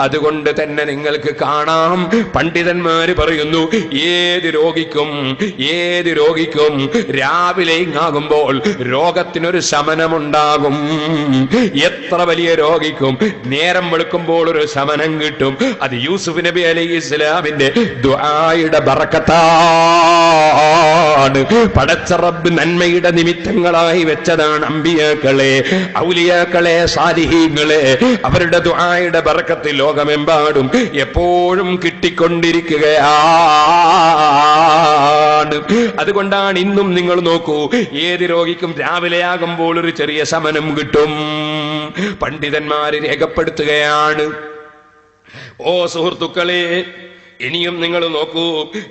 അതുകൊണ്ട് തന്നെ നിങ്ങൾക്ക് കാണാം, പണ്ഡിതന്മാര് പറയുന്നു, ഏത് രോഗിക്കും രാവിലെ ആകുമ്പോൾ രോഗത്തിനൊരു ശമനമുണ്ടാകും. എത്ര വലിയ രോഗിക്കും നേരം വെളുക്കുമ്പോൾ ഒരു ശമനം കിട്ടും. അത് യൂസുഫ് നബി അലൈഹി ഇസ്ലാമിന്റെ ദുആയുടെ ബറക്കത്താണ്. പടച്ച റബ്ബ് നന്മയുടെ നിമിത്തങ്ങളായി വെച്ചതാണ് അമ്പിയാക്കളെ, ഔലിയാക്കളെ, സാലിഹീങ്ങളെ. അവരുടെ ദുആയുടെ ബറക്കത്ത് ലോകമെമ്പാടും എപ്പോഴും കിട്ടിക്കൊണ്ടിരിക്കുകയാണ്. അതുകൊണ്ടാണ് ഇന്നും നിങ്ങൾ നോക്കൂ, ഏത് രോഗിക്കും രാവിലെയാകുമ്പോൾ ഒരു ചെറിയ ശമനം കിട്ടും. പണ്ഡിതന്മാര് രേഖപ്പെടുത്തുകയാണ്. ഓ സുഹൃത്തുക്കളെ, ഇനിയും നിങ്ങൾ നോക്കൂ,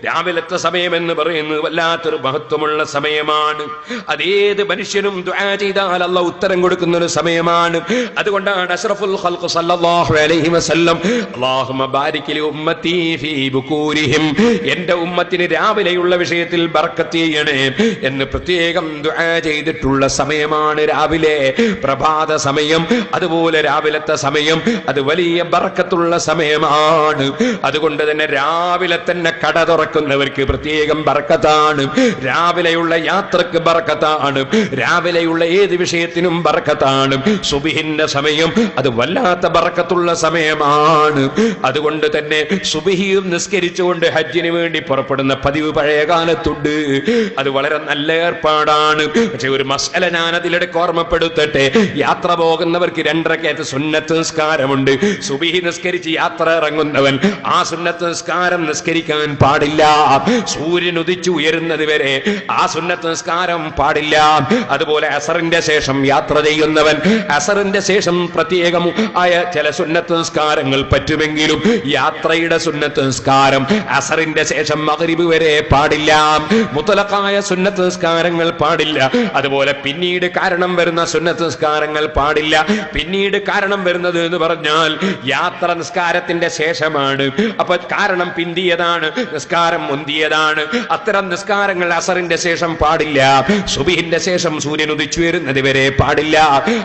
രാവിലത്തെ സമയം എന്ന് പറയുന്നത് വല്ലാത്തൊരു മഹത്വമുള്ള സമയമാണ്. അതേത് മനുഷ്യനും ദുആ ചെയ്താൽ അല്ലാഹു ഉത്തരം കൊടുക്കുന്ന ഒരു സമയമാണ്. അതുകൊണ്ടാണ് അഷ്റഫുൽ ഖൽഖ് സല്ലല്ലാഹു അലൈഹി വസല്ലം അല്ലാഹുമ്മ ബാരിക് ലി ഉമ്മത്തി ഫീ ബുകൂരിഹിം, എന്റെ ഉമ്മത്തിന് രാവിലെയുള്ള വിഷയത്തിൽ ബർക്കത്ത് ചെയ്യണേ എന്ന് പ്രത്യേകം ദുആ ചെയ്തിട്ടുള്ള സമയമാണ് രാവിലെ, പ്രഭാത സമയം. അതുപോലെ രാവിലത്തെ സമയം അത് വലിയ ബർക്കത്തുള്ള സമയമാണ്. അതുകൊണ്ട് തന്നെ രാവിലെ തന്നെ കട തുറക്കുന്നവർക്ക് പ്രത്യേകം ബർക്കത്താണ്. രാവിലെയുള്ള യാത്രക്ക് ബർക്കത്താണ്. രാവിലെയുള്ള ഏത് വിഷയത്തിനും ബർക്കത്താണ്. സുബ്ഹിന്റെ സമയം അത് വല്ലാത്ത ബർക്കത്തുള്ള സമയമാണ്. അതുകൊണ്ട് തന്നെ സുബ്ഹിയും നിസ്കരിച്ചുകൊണ്ട് ഹജ്ജിന് വേണ്ടി പുറപ്പെടുന്ന പതിവ് പഴയ കാലത്തുണ്ട്. അത് വളരെ നല്ല ഏർപ്പാടാണ്. പക്ഷെ ഒരു മസ്അല ഞാൻ അതിലിടയ്ക്ക് ഓർമ്മപ്പെടുത്തട്ടെ. യാത്ര പോകുന്നവർക്ക് 2 റക്അത്ത് സുന്നത്ത് നിസ്കാരമുണ്ട്. സുബ്ഹി നിസ്കരിച്ച് യാത്ര ഇറങ്ങുന്നവൻ ആ സുന്നത്ത് നിസ്കാരം നിസ്കരിക്കാൻ പാടില്ല. സൂര്യൻ ഉദിച്ചു ഉയരുന്നത് വരെ ആ സുന്നത്ത് നിസ്കാരം പാടില്ല. അതുപോലെ അസറിന്റെ ശേഷം യാത്ര ചെയ്യുന്നവൻ അസറിന്റെ ശേഷം പ്രത്യേകം ആയ ചില സുന്നത്ത് നിസ്കാരങ്ങൾ പറ്റുമെങ്കിലും യാത്രയുടെ സുന്നത്ത് നിസ്കാരം അസറിന്റെ ശേഷം മഗ്രിബ് വരെ പാടില്ല. മുത്തലഖായ സുന്നത്ത് നിസ്കാരങ്ങൾ പാടില്ല. അതുപോലെ പിന്നീട് കാരണം വരുന്ന സുന്നത്ത് നിസ്കാരങ്ങൾ പാടില്ല. പിന്നീട് കാരണം വരുന്നത് എന്ന് പറഞ്ഞാൽ യാത്ര നിസ്കാരത്തിന്റെ ശേഷമാണ്. അപ്പൊ കാരണം പിന്തിയതാണ്, നിസ്കാരം മുന്തിയതാണ്. അത്തരം നിസ്കാരങ്ങൾ അസറിന്റെ ശേഷം പാടില്ല. സുബ്ഹിന്റെ ശേഷം സൂര്യൻ ഉദിച്ചു വരുന്നത് വരെ പാടില്ല.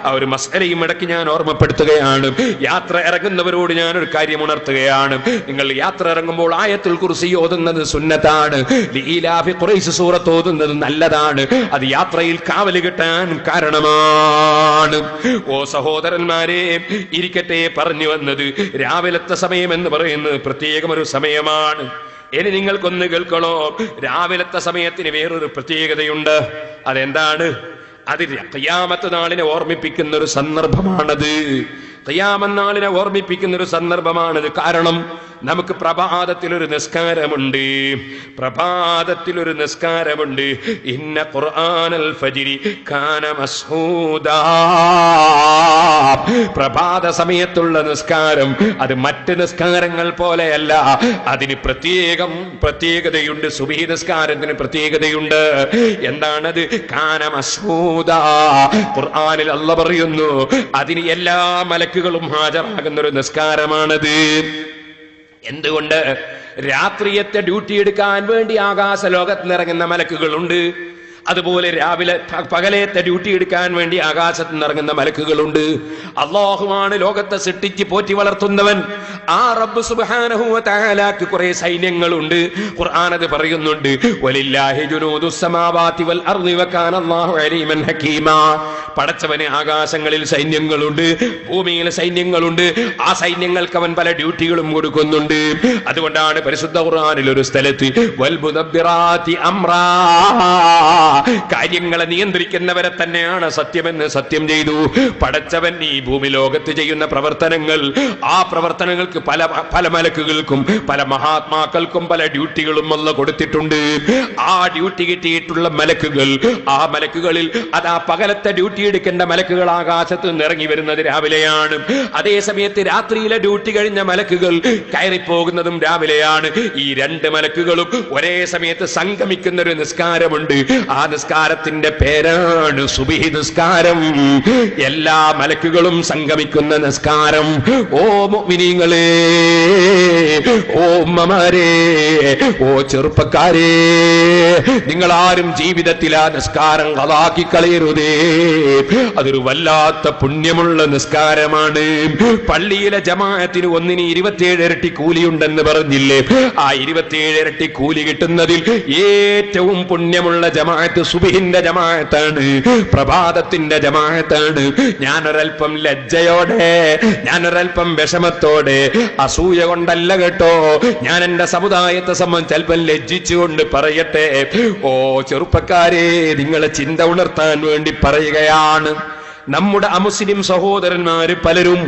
ആ ഒരു മസ്അലയും ഇടയ്ക്ക് ഞാൻ ഓർമ്മപ്പെടുത്തുകയാണ്. യാത്ര ഇറങ്ങുന്നവരോട് ഞാൻ ഒരു കാര്യം ഉണർത്തുകയാണ്. നിങ്ങൾ യാത്ര ഇറങ്ങുമ്പോൾ ആയത്തുൽ കുർസി ഓതുന്നത് സുന്നത്താണ്. ലീലാഫി ഖുറൈശ് സൂറത്ത് ഓതുന്നത് നല്ലതാണ്. അത് യാത്രയിൽ കാവല് കിട്ടാൻ കാരണമാണ്. ഓ സഹോദരന്മാരെ, ഇരിക്കട്ടെ, പറഞ്ഞു വന്നത് രാവിലത്തെ സമയം എന്ന് പറയുന്നത് പ്രത്യേകം ഒരു സമയമാണ്. ഇനി നിങ്ങൾക്കൊന്ന് കേൾക്കണോ, രാവിലത്തെ സമയത്തിന് വേറൊരു പ്രത്യേകതയുണ്ട്. അതെന്താണ്? അത് ഖിയാമത്ത് നാളിനെ ഓർമ്മിപ്പിക്കുന്ന ഒരു സന്ദർഭമാണത്. ഖിയാമത്ത് നാളിനെ ഓർമ്മിപ്പിക്കുന്ന ഒരു സന്ദർഭമാണത്. കാരണം നമുക്ക് പ്രഭാതത്തിലൊരു നിസ്കാരമുണ്ട്. പ്രഭാതത്തിലൊരു നിസ്കാരമുണ്ട്. ഇന്ന ഖുർആനൽ ഫജ്രി കാന മസ്ഹൂദാ. പ്രഭാത സമയത്തുള്ള നിസ്കാരം അത് മറ്റ് നിസ്കാരങ്ങൾ പോലെയല്ല. അതിന് പ്രത്യേകതയുണ്ട്. സുബ്ഹി നിസ്കാരത്തിന് പ്രത്യേകതയുണ്ട്. എന്താണത്? കാന മസ്ഹൂദാ. ഖുർആനിൽ അല്ലാഹു പറയുന്നു, അതിന് എല്ലാ മലക്കുകളും ഹാജരാകുന്ന ഒരു നിസ്കാരമാണത്. എന്തുകൊണ്ട്? രാത്രിയത്തെ ഡ്യൂട്ടി എടുക്കാൻ വേണ്ടി ആകാശ ലോകത്ത് ഇറങ്ങുന്ന മലക്കുകളുണ്ട്. അതുപോലെ രാവിലെ പകലത്തെ ഡ്യൂട്ടി എടുക്കാൻ വേണ്ടി ആകാശത്ത് നിറങ്ങുന്ന മലക്കുകളുണ്ട്. അല്ലാഹുവാണ് ലോകത്തെ സൃഷ്ടിച്ച് പോറ്റി വളർത്തുന്നവൻ. ആ റബ്ബ് സുബ്ഹാനഹു വ തആലക്ക് കുറെ സൈന്യങ്ങളുണ്ട്. ഖുർആൻ അത് പറയുന്നുണ്ട്, വലില്ലാഹി ജുനൂദുസ് സമാവാതി വൽ അർളി വകാന അല്ലാഹു അലീമൻ ഹകീമാ. പടച്ചവന് ആകാശങ്ങളിൽ സൈന്യങ്ങളുണ്ട്, ഭൂമിയിൽ സൈന്യങ്ങളുണ്ട്. ആ സൈന്യങ്ങൾക്ക് അവൻ പല ഡ്യൂട്ടികളും കൊടുക്കുന്നുണ്ട്. അതുകൊണ്ടാണ് പരിശുദ്ധ ഖുർആനിൽ ഒരു സ്ഥലത്ത് വൽ മുദബ്ബിറാതി അംറാ, കാര്യങ്ങളെ നിയന്ത്രിക്കുന്നവരെ തന്നെയാണ് സത്യമെന്ന് സത്യം ചെയ്തു. പടച്ചവൻ ഈ ഭൂമി ലോകത്ത് ചെയ്യുന്ന പ്രവർത്തനങ്ങൾ, ആ പ്രവർത്തനങ്ങൾക്ക് പല മലക്കുകൾക്കും പല മഹാത്മാക്കൾക്കും പല ഡ്യൂട്ടികളും അല്ലാഹു കൊടുത്തിട്ടുണ്ട്. ആ ഡ്യൂട്ടി കിട്ടിയിട്ടുള്ള മലക്കുകൾ, ആ മലക്കുകളിൽ അതാ പകലത്തെ ഡ്യൂട്ടി എടുക്കേണ്ട മലക്കുകൾ ആകാശത്ത് നിന്ന് ഇറങ്ങി വരുന്നത് രാവിലെയാണ്. അതേ സമയത്ത് രാത്രിയിലെ ഡ്യൂട്ടി കഴിഞ്ഞ മലക്കുകൾ കയറിപ്പോകുന്നതും രാവിലെയാണ്. ഈ 2 മലക്കുകളും ഒരേ സമയത്ത് സംഗമിക്കുന്ന ഒരു നിസ്കാരമുണ്ട്. ആ ആ നിസ്കാരത്തിന്റെ പേരാണ് സുബ്ഹി നിസ്കാരം. എല്ലാ മലക്കുകളും സംഗമിക്കുന്ന നിസ്കാരം. ഓ മുഅ്മിനീങ്ങളെ, ഓ ഉമ്മമാരെ, ഓ ചെറുപ്പക്കാരെ, നിങ്ങളാരും ജീവിതത്തിൽ ആ നിസ്കാരം ഖളാക്കി കളയരുതേ. അതൊരു വല്ലാത്ത പുണ്യമുള്ള നിസ്കാരമാണ്. പള്ളിയിലെ ജമാഅത്തിന് ഒന്നിന് 27 ഇരട്ടി കൂലിയുണ്ടെന്ന് പറഞ്ഞില്ലേ? ആ 27 ഇരട്ടി കൂലി കിട്ടുന്നതിൽ ഏറ്റവും പുണ്യമുള്ള ജമാഅത്ത് സുബ്ഹിന്റെ ജമാഅത്താണ്, പ്രഭാതത്തിന്റെ ജമാഅത്താണ്. ഞാനൊരൽപ്പം ലജ്ജയോടെ, ഞാനൊരൽപ്പം വിഷമത്തോടെ, അസൂയ കൊണ്ടല്ല കേട്ടോ, ഞാൻ എന്റെ സമുദായത്തെ സംബന്ധിച്ച് അല്പം ലജ്ജിച്ചുകൊണ്ട് പറയട്ടെ. ഓ ചെറുപ്പക്കാരെ, നിങ്ങളെ ചിന്ത ഉണർത്താൻ വേണ്ടി പറയുകയാണ്. നമ്മുടെ അമുസ്ലിം സഹോദരന്മാര് പലരും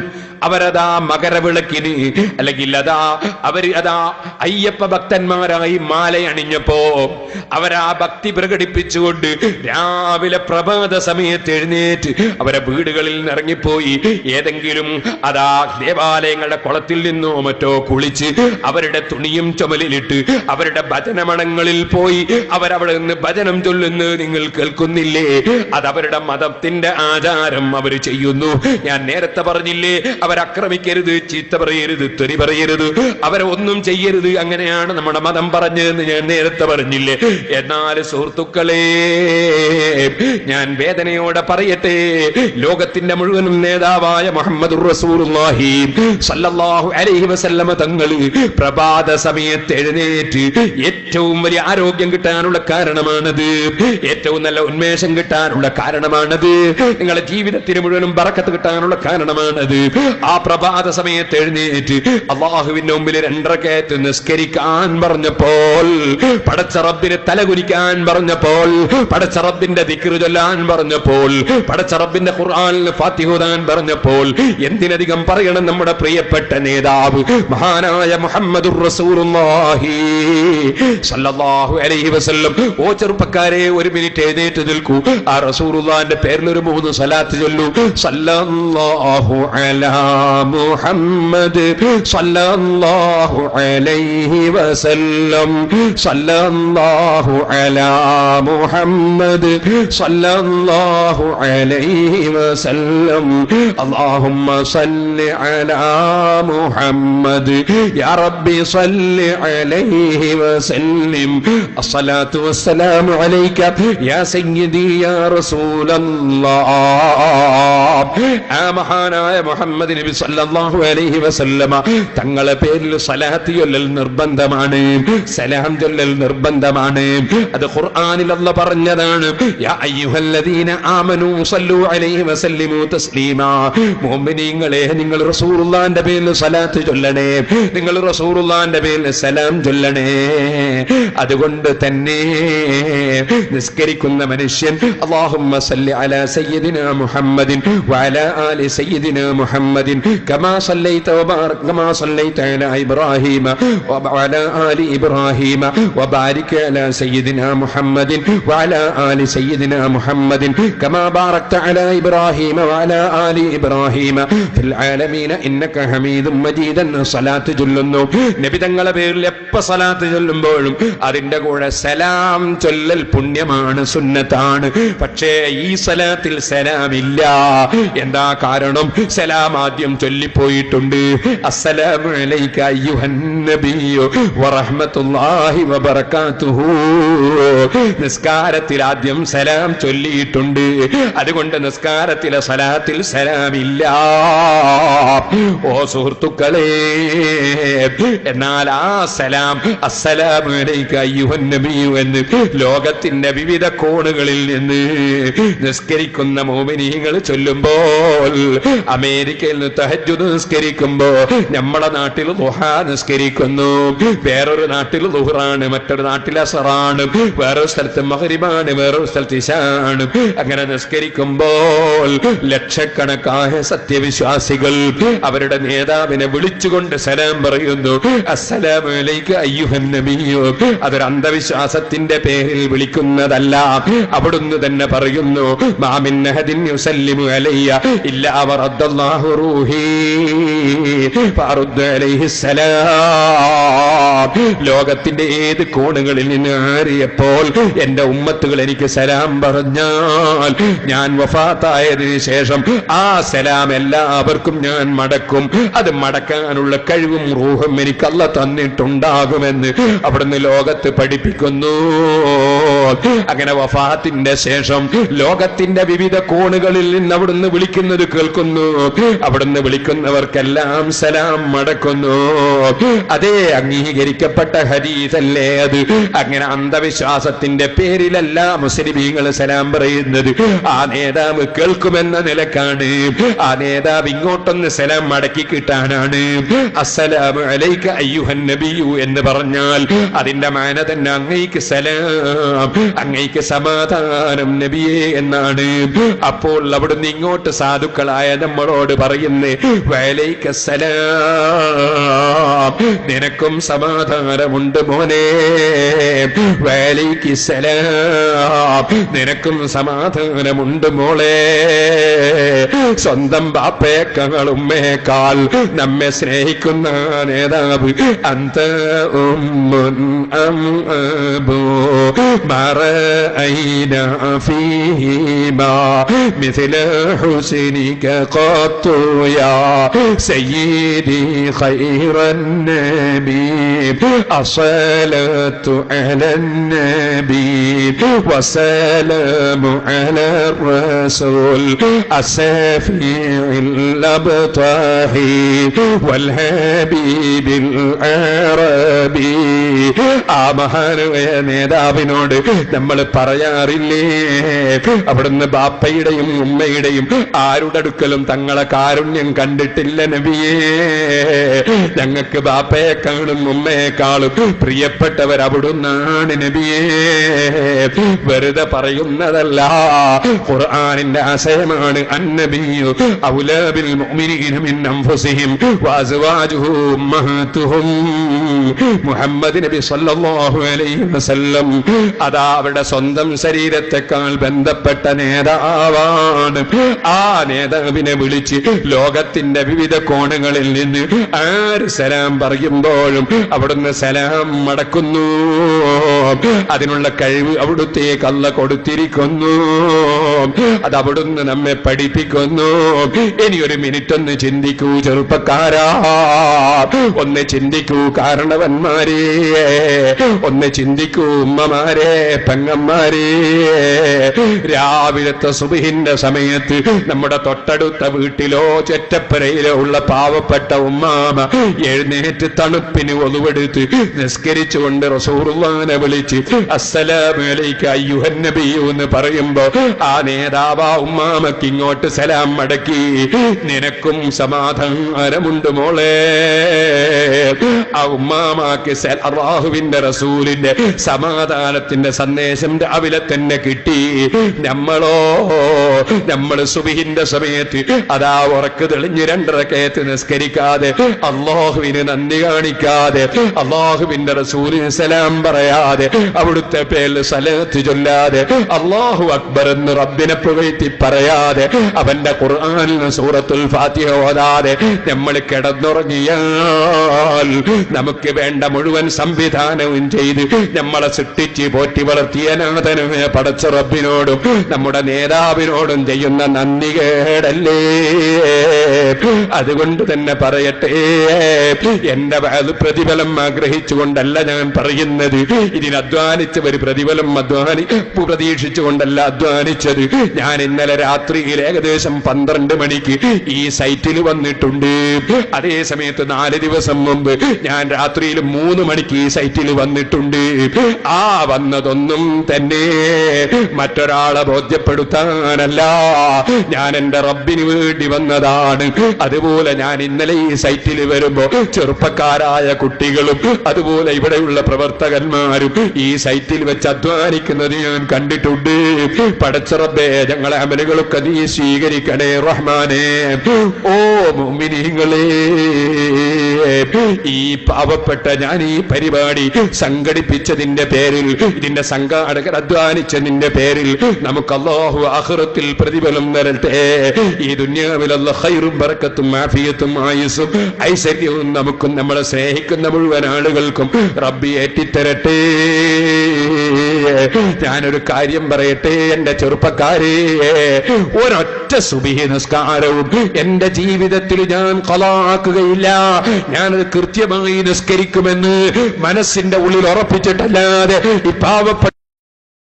അവരതാ മകരവിളക്കിന് അല്ലെങ്കിൽ അതാ അയ്യപ്പ ഭക്തന്മാരായി മാലയണിഞ്ഞപ്പോ അവരാ ഭക്തി പ്രകടിപ്പിച്ചുകൊണ്ട് രാവിലെ പ്രഭാത സമയത്ത് എഴുന്നേറ്റ് അവരെ വീടുകളിൽ നിന്ന് ഇറങ്ങിപ്പോയി ഏതെങ്കിലും അതാ ദേവാലയങ്ങളുടെ കുളത്തിൽ നിന്നോ മറ്റോ കുളിച്ച് അവരുടെ തുണിയും ചുമലിലിട്ട് അവരുടെ ഭജനമണങ്ങളിൽ പോയി അവരവിടെ നിന്ന് ഭജനം ചൊല്ലുന്നത് നിങ്ങൾ കേൾക്കുന്നില്ലേ? അതവരുടെ മതത്തിന്റെ ആചാരം അവർ ചെയ്യുന്നു. ഞാൻ നേരത്തെ പറഞ്ഞില്ലേ, അവരക്രമിക്കരുത്, ചീത്ത പറയരുത്, തെറി പറയരുത്, അവരെ ഒന്നും ചെയ്യരുത്. അങ്ങനെയാണ് നമ്മുടെ മതം പറഞ്ഞതെന്ന് ഞാൻ നേരത്തെ പറഞ്ഞില്ലേ? എന്നാൽ സുഹൃത്തുക്കളെ, ഞാൻ വേദനയോടെ പറയട്ടെ, ലോകത്തിന്റെ മുഴുവനും നേതാവായ മുഹമ്മദുർ റസൂലുള്ളാഹി സ്വല്ലല്ലാഹു അലൈഹി വസല്ലമ തങ്ങൾ പ്രഭാത സമയത്ത് എഴുന്നേറ്റ് ഏറ്റവും വലിയ ആരോഗ്യം കിട്ടാനുള്ള കാരണമാണത്, ഏറ്റവും നല്ല ഉന്മേഷം കിട്ടാനുള്ള കാരണമാണത്, നിങ്ങളുടെ ജീവിതത്തിന് മുഴുവനും ബറക്കത്ത് കിട്ടാനുള്ള കാരണമാണത്. ആ പ്രഭാത സമയത്ത് എഴുന്നേറ്റ് അല്ലാഹുവിന്റെ മുമ്പിൽ 2 റക്അത്ത് നിസ്കരിക്കാൻ പറഞ്ഞപ്പോൾ, പടച്ച റബ്ബിനെ തലകുനിക്കാൻ പറഞ്ഞപ്പോൾ, പടച്ച റബ്ബിന്റെ ദിക്ർ ചൊല്ലാൻ പറഞ്ഞപ്പോൾ, പടച്ച റബ്ബിന്റെ ഖുർആനിൽ ഫാത്തിഹ ഓതാൻ പറഞ്ഞപ്പോൾ, എന്തിനധികം പറയണം, നമ്മുടെ പ്രിയപ്പെട്ട നേതാവ് മഹാനായ മുഹമ്മദുർ റസൂലുള്ളാഹി സ്വല്ലല്ലാഹു അലൈഹി വസല്ലം. ഓ ചെറുപ്പക്കാരെ, 1 മിനിറ്റ് എഴുന്നേറ്റ് നിൽക്കൂ. ആ റസൂലുള്ളാഹിന്റെ പേരിൽ ഒരു 3 സ്വലാത്ത് ചൊല്ലൂ. സല്ലല്ലാഹു അലാ മുഹമ്മദ് സല്ലല്ലാഹു അലൈഹി വസല്ലം, സല്ലല്ലാഹു അലാ മുഹമ്മദ് സല്ലല്ലാഹു അലൈഹി വസല്ലം, അല്ലാഹുമ്മ സല്ലി അലാ മുഹമ്മദ് യാ റബ്ബി സല്ലി അലൈഹി വസല്ലിം, അസ്സലാത്തു വസ്സലാമു അലൈക യാ സയ്യിദി യാ റസൂലല്ലാഹ്. ആ മഹാനായ മുഹമ്മദ് നബി സല്ലല്ലാഹു അലൈഹി വസല്ലമ തങ്ങളെ പേരിൽ സ്വലാത്ത് ചൊല്ലൽ നിർബന്ധമാണ്, സലാം ചൊല്ലൽ നിർബന്ധമാണ്. അത് ഖുർആനിൽ അല്ലാഹ് പറഞ്ഞതാണ്, യാ അയ്യുഹല്ലദീന ആമനൂ സല്ലു അലൈഹി വസല്ലിമു തസ്ലീമാ. മുഅ്മിനീങ്ങളെ, നിങ്ങൾ റസൂലുള്ളാഹിന്റെ പേരിൽ സ്വലാത്ത് ചൊല്ലണേ, നിങ്ങൾ റസൂലുള്ളാഹിന്റെ പേരിൽ സലാം ചൊല്ലണേ. അതുകൊണ്ട് തന്നെ നിസ്കരിക്കുന്ന മനുഷ്യൻ അല്ലാഹുമ്മ സല്ലി അലാ സയ്യിദിനാ മുഹമ്മദിൻ വഅലാ ആലി സയ്യിദിനാ മുഹമ്മദിൻ കമാ സല്ലൈത അലാ ഇബ്രാഹീമ വഅലാ ആലി ഇബ്രാഹീമ വബാരിക് അലാ സയ്യിദിനാ മുഹമ്മദിൻ വഅലാ ആലി സയ്യിദിനാ മുഹമ്മദിൻ കമാ ബാറക്ത അലാ ഇബ്രാഹീമ വഅലാ ആലി ഇബ്രാഹീമ ഫിൽ ആലമീന ഇന്നക ഹമീദും മജീദ് എന്ന് സ്വലാത്ത് ചൊല്ലുന്നു. നബി തങ്ങളുടെ പേരിൽ എപ്പോ സ്വലാത്ത് ചൊല്ലുമ്പോഴും അതിന്റെ കൂടെ സലാം ചൊല്ലൽ പുണ്യമാണ്, സുന്നത്താണ്. പക്ഷേ ഈ സ്വലാത്തിൽ സലാമില്ല. എന്താ കാരണം? സലാം ആദ്യം ചൊല്ലിപ്പോയിട്ടുണ്ട്. അസ്സലാമു അലൈക അയ്യുഹൻ നബിയ്യു വറഹ്മത്തുള്ളാഹി വബറകാതുഹു. നിസ്കാരത്തിൽ ആദ്യം സലാം ചൊല്ലിയിട്ടുണ്ട്. അതുകൊണ്ട് നിസ്കാരത്തിലെ സ്വലാത്തിൽ സലാമില്ല. ഓ സുഹൃത്തുക്കളെ, എന്നാൽ ആ സലാം അസ്സലാമു അലൈക അയ്യുഹൻ നബിയ്യു എന്ന് ലോകത്തിന്റെ വിവിധ കോണുകളിൽ നിന്ന് നിസ്കരിക്കുന്ന മുഅ്മിനീങ്ങൾ ചൊല്ലുമ്പോൾ, അമേരിക്കയിൽ നിന്ന് തഹജ്ജുദ് നിസ്കരിക്കുമ്പോ നമ്മുടെ നാട്ടിൽ ദുഹാ നിസ്കരിക്കുന്നു, വേറൊരു നാട്ടിൽ ദുഹ്റാണ്, മറ്റൊരു നാട്ടിൽ അസറാണ്, വേറൊരു സ്ഥലത്ത് മഗ്രിബാണ്, വേറൊരു സ്ഥലത്ത് ഇശാണ്. അങ്ങനെ നിസ്കരിക്കുമ്പോൾ ലക്ഷക്കണക്കായ സത്യവിശ്വാസികൾ അവരുടെ നേതാവിനെ വിളിച്ചുകൊണ്ട് സലാം പറയുന്നു, അസ്സലാമു അലൈക അയ്യുഹൻ നബിയ്യു. അതൊരു അന്ധവിശ്വാസത്തിന്റെ പേരിൽ വിളിക്കുന്നതല്ല. അവിടുന്ന് തന്നെ പറയുന്നു, മാമിൻ അഹദിൻ യുസല്ലിമു അലയ്യ ഇല്ലാ വറദ്ദല്ലാഹു റൂഹി. ഫഅറുദ്ദു അലൈഹിസ്സലാം. ലോകത്തിന്റെ ഏത് കോണുകളിൽ നിന്ന് ആരിയപ്പോൾ എന്റെ ഉമ്മത്തുകൾ എനിക്ക് സലാം പറഞ്ഞാൽ ഞാൻ വഫാത്തായതിനു ശേഷം ആ സലാം എല്ലാവർക്കും ഞാൻ മടക്കും. അത് മടക്കാനുള്ള കഴിവും റൂഹും എനിക്ക് അല്ലാഹ് തന്നിട്ടുണ്ടാകുമെന്ന് അവിടുന്ന് ലോകത്ത് പഠിപ്പിക്കുന്നു. അങ്ങനെ വഫാത്തിന്റെ ശേഷം ലോകത്തിന്റെ വിവിധ കോണുകളിൽ നിന്ന് അവിടുന്ന് വിളിക്കുന്നത് കേൾക്കുന്നു. അവിടുന്ന് വിളിക്കുന്നവർക്കെല്ലാം സലാം മടക്കുന്നു. അതേ അംഗീകരിക്കപ്പെട്ട ഹദീസല്ലേ അത്? അങ്ങനെ അന്ധവിശ്വാസത്തിന്റെ പേരിലല്ല മുസ്ലിമീങ്ങൾ സലാം പറയുന്നത്. ആ നേതാവ് കേൾക്കുമെന്ന നിലക്കാണ്. ആ നേതാവ് ഇങ്ങോട്ടൊന്ന് സലാം മടക്കി കിട്ടാനാണ്. അസ്സലാമു അലൈക അയ്യുഹൻ നബിയു എന്ന് പറഞ്ഞാൽ അതിന്റെ മാന തന്നെ അങ്ങയ്ക്ക് സലാം, അങ്ങയ്ക്ക് സമാധാനം നബിയേ എന്നാണ്. അപ്പോൾ അവിടുന്ന് ഇങ്ങോട്ട് സാധുക്കളായ നമ്മളോട് പറയുന്നേ വഅലൈക സലാം, നിനക്കും സമാധാനമുണ്ട് മോനെ. വഅലൈക സലാം, നിനക്കും സമാധാനമുണ്ട് മോളെ. സ്വന്തം ബാപ്പയേക്കാൾ ഉമ്മയേക്കാൾ നമ്മെ സ്നേഹിക്കുന്ന നേതാവ് അന്ത ഉമ്മുൻ അം അബൂ മറഅയ്ന ഫീഹിമാ മിസ്ല ഹുസ്നിക ഖത്തു യാ സയ്യിദി ഖൈറൻ നബി അസ്സലാത്തു അലൻ നബി വസ്സലാമു അലർ റസൂൽ അസ്സഫീഇൽ അബ്താഹി വൽ ഹബീബിൽ അറബി. ആ മഹാനായ നേതാവിനോട് നമ്മൾ പറയാറില്ലേ, അവിടുന്ന് ബാപ്പയുടെയും ഉമ്മയുടെയും ആരുടെ അടുക്കലും തങ്ങളെ കാരുണ്യം കണ്ടിട്ടില്ല നബിയേ. ഞങ്ങൾക്ക് ബാപ്പയെക്കാളും ഉമ്മയെക്കാളും പ്രിയപ്പെട്ടവർ അവിടുന്നാണ് നബിയേ. വെറുതെ പറയുന്നതല്ല, ഖുർആനിന്റെ ആശയമാണ്. അന്നബിയു ഔലാ ബിൽ മുഅ്മിനീന മിൻ അൻഫുസിഹിം വഅസ്വാജുഹു ഉമ്മഹാതുഹും. മുഹമ്മദ് നബി സല്ലല്ലാഹു അലൈഹി വസല്ലം അതാ അവരുടെ സ്വന്തം ശരീരത്തെക്കാൾ ബന്ധപ്പെട്ട നേതാവാണ്. ആ നേതാവിനെ വിളിച്ച് ലോകത്തിന്റെ വിവിധ കോണുകളിൽ നിന്ന് ആര് സലാം പറയുമ്പോഴും അവിടുന്ന് സലാം മടക്കുന്നു. അതിനുള്ള കഴിവ് അവിടുത്തേക്ക് അല്ലാഹ് കൊടുത്തിരിക്കുന്നു. അത് അവിടുന്ന് നമ്മെ പഠിപ്പിക്കുന്നു. ഇനി ഒരു മിനിറ്റ് ഒന്ന് ചിന്തിക്കൂ ചെറുപ്പക്കാരാ, ഒന്ന് ചിന്തിക്കൂ കാരണവന്മാരെ, ഒന്ന് ചിന്തിക്കൂ ഉമ്മമാരെ, പെങ്ങന്മാരെ. രാവിലത്തെ സുബ്ഹിന്റെ സമയത്ത് നമ്മുടെ തൊട്ടടുത്ത വീട്ടിലോ ചെറ്റപ്പരയിലോ ഉള്ള പാവപ്പെട്ട ഉമ്മാമ എഴുന്നേറ്റ് തണുപ്പിന് ഒതുവെടുത്ത് നിസ്കരിച്ചുകൊണ്ട് റസൂലുള്ളാഹിനെ വിളിച്ച് അസ്സലാമു അലൈക അയ്യുഹൻ നബിയു എന്ന് പറയുമ്പോ ആ നേതാവ് ആ ഉമ്മാമക്ക് ഇങ്ങോട്ട് സലാം മടക്കി നിനക്കും സമാധാനമുണ്ട് മോളെ. ആ ഉമ്മാമാക്ക് അല്ലാഹുവിന്റെ റസൂലിന്റെ സമാധാനത്തിന്റെ സന്ദേശം രാവിലെ തന്നെ കിട്ടി. നമ്മൾ സുബ്ഹിന്റെ സമയത്ത് അതാ ഉറക്ക് തെളിഞ്ഞ് 2 റകഅത്ത് നിസ്കരിക്കാതെ അല്ലാഹുവിന് നന്ദി കാണിക്കാതെ അല്ലാഹുവിന്റെ റസൂലിന് സലാം പറയാതെ അവിടുത്തെ പേരിൽ സലാത്ത് ചൊല്ലാതെ അല്ലാഹു അക്ബർ എന്ന് റബ്ബിനെ പുകഴ്ത്തി പറയാതെ അവന്റെ ഖുർആനിൽ സൂറത്തുൽ ഫാത്തിഹ ഓതാതെ നമ്മൾ കിടന്നുറങ്ങിയാൽ നമുക്ക് വേണ്ട മുഴുവൻ സംവിധാനവും ചെയ്ത് നമ്മളെ സൃഷ്ടിച്ച് പോറ്റി വളർത്തിയ നാഥനുമേ പടച്ച റബ്ബിനോടും നമ്മുടെ നേതാവിനോടും ചെയ്യുന്ന നന്ദി കേടല്ലേ. അതുകൊണ്ട് തന്നെ പറയട്ടെ, എന്റെ പ്രതിഫലം ആഗ്രഹിച്ചുകൊണ്ടല്ല ഞാൻ പറയുന്നത്. ഇതിന് അധ്വാനിച്ചവർ പ്രതിഫലം പ്രതീക്ഷിച്ചുകൊണ്ടല്ല അധ്വാനിച്ചത്. ഞാൻ ഇന്നലെ രാത്രിയിൽ ഏകദേശം 12 മണിക്ക് ഈ സൈറ്റിൽ വന്നിട്ടുണ്ട്. അതേ സമയത്ത് 4 ദിവസം മുമ്പ് ഞാൻ രാത്രിയിൽ 3 മണിക്ക് ഈ സൈറ്റിൽ വന്നിട്ടുണ്ട്. ആ വന്നതൊന്നും തന്നെ മറ്റൊരാളെ ബോധ്യപ്പെടുത്താനല്ല, ഞാൻ എന്റെ റബ്ബിന് വേണ്ടി വന്നതാണ്. അതുപോലെ ഞാൻ ഇന്നലെ ഈ സൈറ്റിൽ വരുമ്പോ ചെറുപ്പക്കാരായ കുട്ടികളും അതുപോലെ ഇവിടെയുള്ള പ്രവർത്തകന്മാരും ഈ സൈറ്റിൽ വെച്ച് അധ്വാനിക്കുന്നത് ഞാൻ കണ്ടിട്ടുണ്ട്. പടച്ചറബ്ബേ, ഞങ്ങളെ അമലുകളൊക്കെ നീ സ്വീകരിക്കണേ റഹ്മാനേ. ഓ മുഅ്മിനീങ്ങളെ, ഈ പാവപ്പെട്ട ഞാൻ ഈ പരിപാടി സംഘടിപ്പിച്ചതിന്റെ പേരിൽ, ഇതിന്റെ സംഘാടകർ അധ്വാനിച്ചതിന്റെ പേരിൽ നമുക്ക് അല്ലാഹു ആഖിറത്തിൽ പ്രതിഫലം തരട്ടെ. ഈ ദുനിയാവിൽ അല്ലാഹു ഖൈറും ബറക്കത്തും ആഫിയത്തും ആയുസ്സും ഐശ്വര്യവും നമുക്കും നമ്മളെ സ്നേഹിക്കുന്ന മുഴുവൻ ആളുകൾക്കും റബ്ബി ഏറ്റിത്തരട്ടെ. ഞാനൊരു കാര്യം പറയട്ടെ എന്റെ ചെറുപ്പക്കാരെ, ഒരൊറ്റ സുബ്ഹി നിസ്കാരവും എന്റെ ജീവിതത്തിൽ ഞാൻ ഖളാക്കുകയില്ല. ഞാനത് കൃത്യമായി നിസ്കരിക്കുമെന്ന് മനസ്സിന്റെ ഉള്ളിൽ ഉറപ്പിച്ചിട്ടല്ലാതെ ഈ പാവപ്പെട്ട